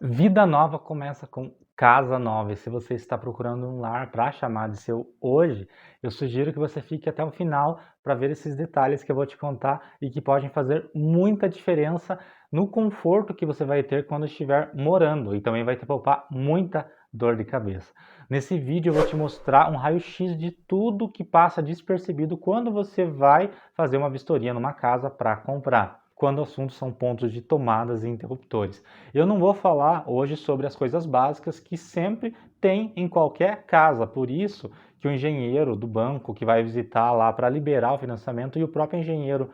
Vida nova começa com casa nova. E se você está procurando um lar para chamar de seu hoje, eu sugiro que você fique até o final para ver esses detalhes que eu vou te contar e que podem fazer muita diferença no conforto que você vai ter quando estiver morando e também vai te poupar muita dor de cabeça. Nesse vídeo eu vou te mostrar um raio-x de tudo que passa despercebido quando você vai fazer uma vistoria numa casa para comprar, quando o assunto são pontos de tomadas e interruptores. Eu não vou falar hoje sobre as coisas básicas que sempre tem em qualquer casa, por isso que o engenheiro do banco que vai visitar lá para liberar o financiamento e o próprio engenheiro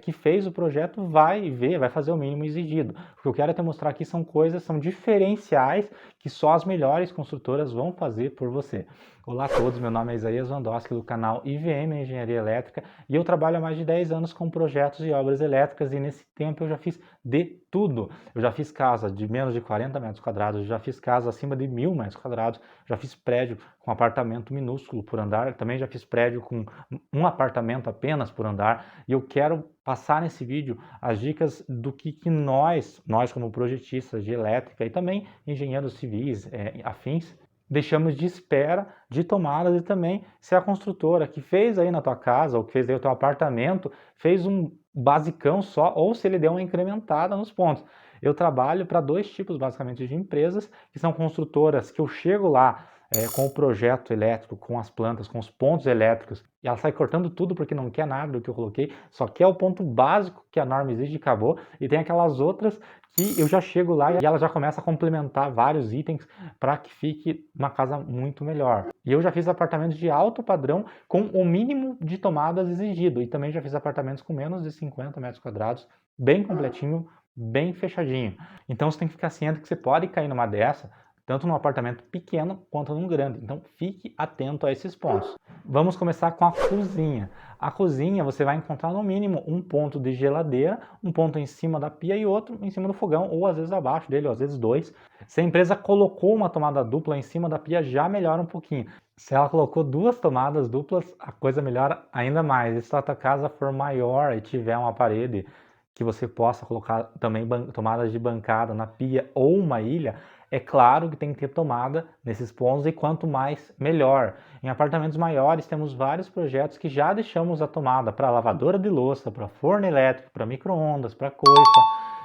que fez o projeto vai ver, vai fazer o mínimo exigido. O que eu quero te mostrar aqui são coisas, são diferenciais que só as melhores construtoras vão fazer por você. Olá a todos, meu nome é Isaías Wandowski do canal IVM Engenharia Elétrica e eu trabalho há mais de 10 anos com projetos e obras elétricas e nesse tempo eu já fiz de tudo. Eu já fiz casa de menos de 40 metros quadrados, já fiz casa acima de 1.000 metros quadrados, já fiz prédio com apartamento minúsculo por andar, também já fiz prédio com um apartamento apenas por andar, e eu quero passar nesse vídeo as dicas do que nós como projetistas de elétrica e também engenheiros civis afins, deixamos de espera de tomadas e também se a construtora que fez aí na tua casa ou que fez aí o teu apartamento fez um basicão só ou se ele deu uma incrementada nos pontos. Eu trabalho para dois tipos basicamente de empresas, que são construtoras que eu chego lá com o projeto elétrico, com as plantas, com os pontos elétricos, e ela sai cortando tudo porque não quer nada do que eu coloquei, só quer o ponto básico que a norma exige e acabou, e tem aquelas outras que eu já chego lá e ela já começa a complementar vários itens para que fique uma casa muito melhor. E eu já fiz apartamentos de alto padrão com o mínimo de tomadas exigido, e também já fiz apartamentos com menos de 50 metros quadrados, bem completinho, bem fechadinho. Então você tem que ficar ciente que você pode cair numa dessa, tanto num apartamento pequeno quanto num grande. Então fique atento a esses pontos. Vamos começar com a cozinha. A cozinha você vai encontrar no mínimo um ponto de geladeira, um ponto em cima da pia e outro em cima do fogão, ou às vezes abaixo dele, ou às vezes dois. Se a empresa colocou uma tomada dupla em cima da pia, já melhora um pouquinho. Se ela colocou duas tomadas duplas, a coisa melhora ainda mais. E se a tua casa for maior e tiver uma parede que você possa colocar também tomadas de bancada na pia ou uma ilha, é claro que tem que ter tomada nesses pontos e quanto mais, melhor. Em apartamentos maiores temos vários projetos que já deixamos a tomada para lavadora de louça, para forno elétrico, para micro-ondas, para coifa.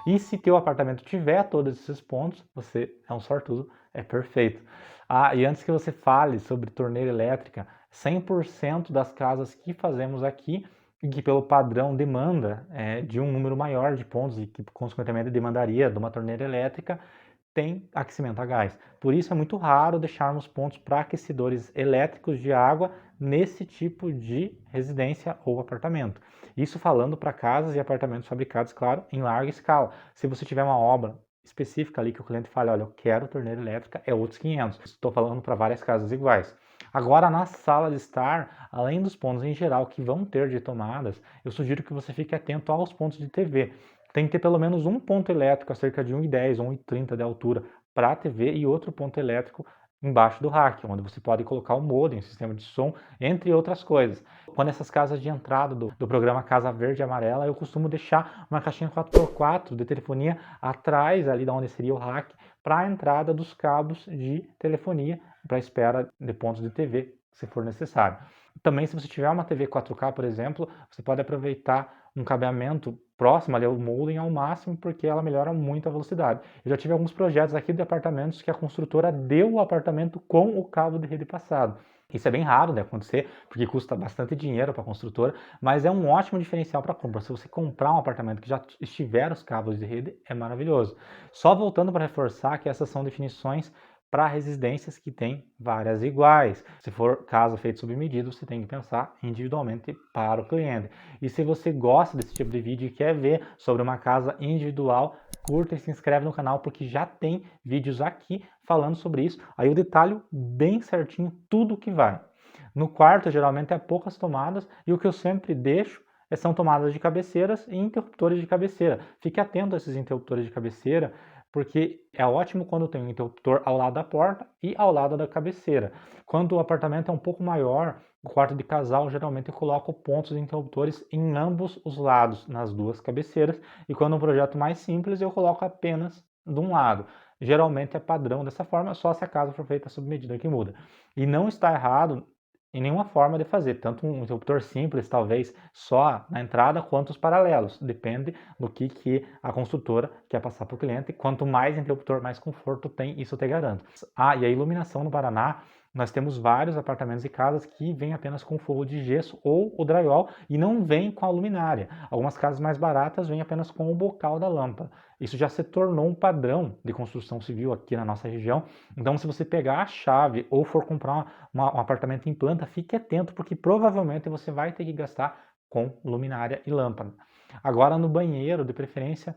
E se teu apartamento tiver todos esses pontos, você é um sortudo, é perfeito. Ah, e antes que você fale sobre torneira elétrica, 100% das casas que fazemos aqui e que pelo padrão demanda de um número maior de pontos e que consequentemente demandaria de uma torneira elétrica, tem aquecimento a gás. Por isso é muito raro deixarmos pontos para aquecedores elétricos de água nesse tipo de residência ou apartamento. Isso falando para casas e apartamentos fabricados, claro, em larga escala. Se você tiver uma obra específica ali que o cliente fala, olha, eu quero torneira elétrica, é outros 500. Estou falando para várias casas iguais. Agora, na sala de estar, além dos pontos em geral que vão ter de tomadas, eu sugiro que você fique atento aos pontos de TV. Tem que ter pelo menos um ponto elétrico a cerca de 1,10 ou 1,30 de altura para a TV e outro ponto elétrico embaixo do rack, onde você pode colocar o modem, o sistema de som, entre outras coisas. Quando essas casas de entrada do programa Casa Verde e Amarela, eu costumo deixar uma caixinha 4x4 de telefonia atrás ali de onde seria o rack para a entrada dos cabos de telefonia para a espera de pontos de TV, se for necessário. Também, se você tiver uma TV 4K, por exemplo, você pode aproveitar um cabeamento próximo ali ao modem ao máximo, porque ela melhora muito a velocidade. Eu já tive alguns projetos aqui de apartamentos que a construtora deu o apartamento com o cabo de rede passado. Isso é bem raro de acontecer, porque custa bastante dinheiro para a construtora, mas é um ótimo diferencial para a compra. Se você comprar um apartamento que já estiver os cabos de rede, é maravilhoso. Só voltando para reforçar que essas são definições para residências que têm várias iguais. Se for caso feito sob medida, você tem que pensar individualmente para o cliente. E se você gosta desse tipo de vídeo e quer ver sobre uma casa individual, curta e se inscreve no canal porque já tem vídeos aqui falando sobre isso. Aí eu detalho bem certinho tudo que vai. No quarto, geralmente, é poucas tomadas e o que eu sempre deixo são tomadas de cabeceiras e interruptores de cabeceira. Fique atento a esses interruptores de cabeceira, porque é ótimo quando tem um interruptor ao lado da porta e ao lado da cabeceira. Quando o apartamento é um pouco maior, o quarto de casal, geralmente eu coloco pontos de interruptores em ambos os lados, nas duas cabeceiras, e quando é um projeto mais simples, eu coloco apenas de um lado. geralmente é padrão dessa forma, só se a casa for feita sob medida que muda. E não está errado em nenhuma forma de fazer, tanto um interruptor simples, talvez só na entrada, quanto os paralelos. Depende do que a construtora quer passar para o cliente. Quanto mais interruptor, mais conforto tem, isso eu te garanto. Ah, e a iluminação no Paraná, nós temos vários apartamentos e casas que vêm apenas com forro de gesso ou o drywall e não vêm com a luminária. Algumas casas mais baratas vêm apenas com o bocal da lâmpada. Isso já se tornou um padrão de construção civil aqui na nossa região. Então, se você pegar a chave ou for comprar um apartamento em planta, fique atento, porque provavelmente você vai ter que gastar com luminária e lâmpada. Agora, no banheiro, de preferência,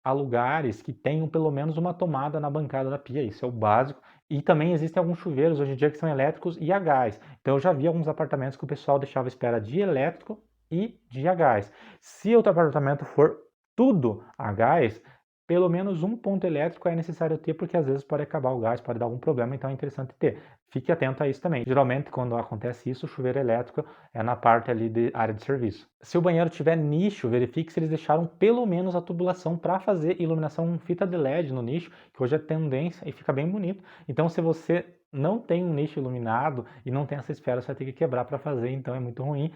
há lugares que tenham pelo menos uma tomada na bancada da pia, isso é o básico. E também existem alguns chuveiros hoje em dia que são elétricos e a gás. Então eu já vi alguns apartamentos que o pessoal deixava espera de elétrico e de a gás. Se o teu apartamento for tudo a gás, pelo menos um ponto elétrico é necessário ter, porque às vezes pode acabar o gás, pode dar algum problema, então é interessante ter. Fique atento a isso também. Geralmente, quando acontece isso, o chuveiro elétrico é na parte ali de área de serviço. Se o banheiro tiver nicho, verifique se eles deixaram pelo menos a tubulação para fazer iluminação fita de LED no nicho, que hoje é tendência e fica bem bonito. Então, se você não tem um nicho iluminado e não tem essa esfera, você vai ter que quebrar para fazer, então é muito ruim.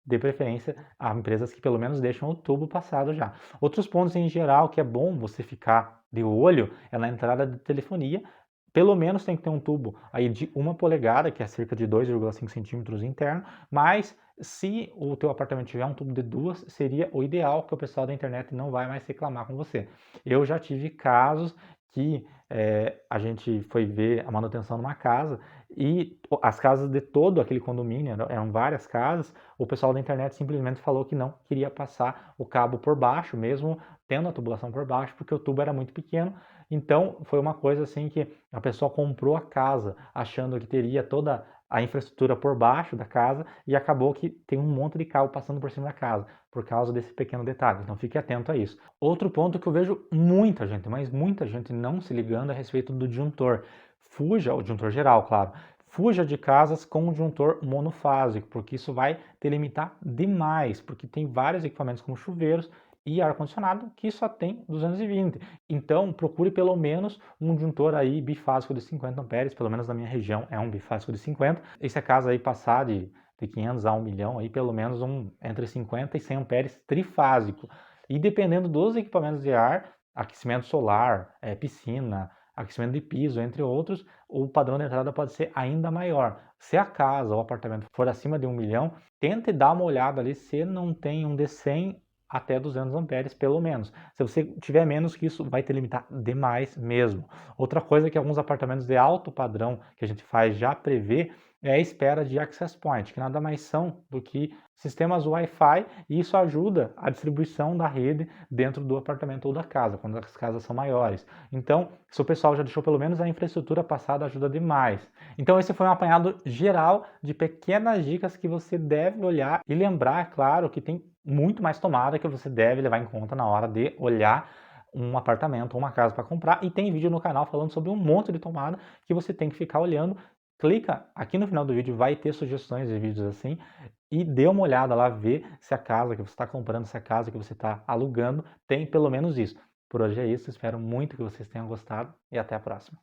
De preferência a empresas que pelo menos deixam o tubo passado já. Outros pontos em geral que é bom você ficar de olho é na entrada de telefonia. Pelo menos tem que ter um tubo aí de 1 polegada, que é cerca de 2,5 centímetros interno, mas se o teu apartamento tiver um tubo de 2, seria o ideal, que o pessoal da internet não vai mais reclamar com você. Eu já tive casos que a gente foi ver a manutenção numa casa e as casas de todo aquele condomínio, eram várias casas, o pessoal da internet simplesmente falou que não queria passar o cabo por baixo, mesmo tendo a tubulação por baixo, porque o tubo era muito pequeno. Então foi uma coisa assim que a pessoa comprou a casa achando que teria toda a infraestrutura por baixo da casa e acabou que tem um monte de cabo passando por cima da casa, por causa desse pequeno detalhe. Então fique atento a isso. Outro ponto que eu vejo muita gente, mas muita gente não se ligando a respeito do disjuntor. Fuja, o disjuntor geral, claro. Fuja de casas com disjuntor monofásico, porque isso vai te limitar demais, porque tem vários equipamentos como chuveiros e ar-condicionado que só tem 220. Então, procure pelo menos um disjuntor aí bifásico de 50 amperes, pelo menos na minha região é um bifásico de 50. E se a casa aí passar de 500 a 1 milhão, aí pelo menos entre 50 e 100 amperes trifásico. E dependendo dos equipamentos de ar, aquecimento solar, piscina, aquecimento de piso, entre outros, o padrão de entrada pode ser ainda maior. Se a casa ou o apartamento for acima de 1 milhão, tente dar uma olhada ali se não tem um de 100 até 200 amperes, pelo menos. Se você tiver menos que isso, vai te limitar demais mesmo. Outra coisa que alguns apartamentos de alto padrão que a gente faz já prevê é a espera de access point, que nada mais são do que sistemas Wi-Fi, e isso ajuda a distribuição da rede dentro do apartamento ou da casa, quando as casas são maiores. Então, se o pessoal já deixou pelo menos a infraestrutura passada, ajuda demais. Então, esse foi um apanhado geral de pequenas dicas que você deve olhar e lembrar, é claro, que tem muito mais tomada que você deve levar em conta na hora de olhar um apartamento ou uma casa para comprar, e tem vídeo no canal falando sobre um monte de tomada que você tem que ficar olhando. Clica aqui no final do vídeo, vai ter sugestões de vídeos assim, e dê uma olhada lá, vê se a casa que você está comprando, se a casa que você está alugando tem pelo menos isso. Por hoje é isso, espero muito que vocês tenham gostado e até a próxima.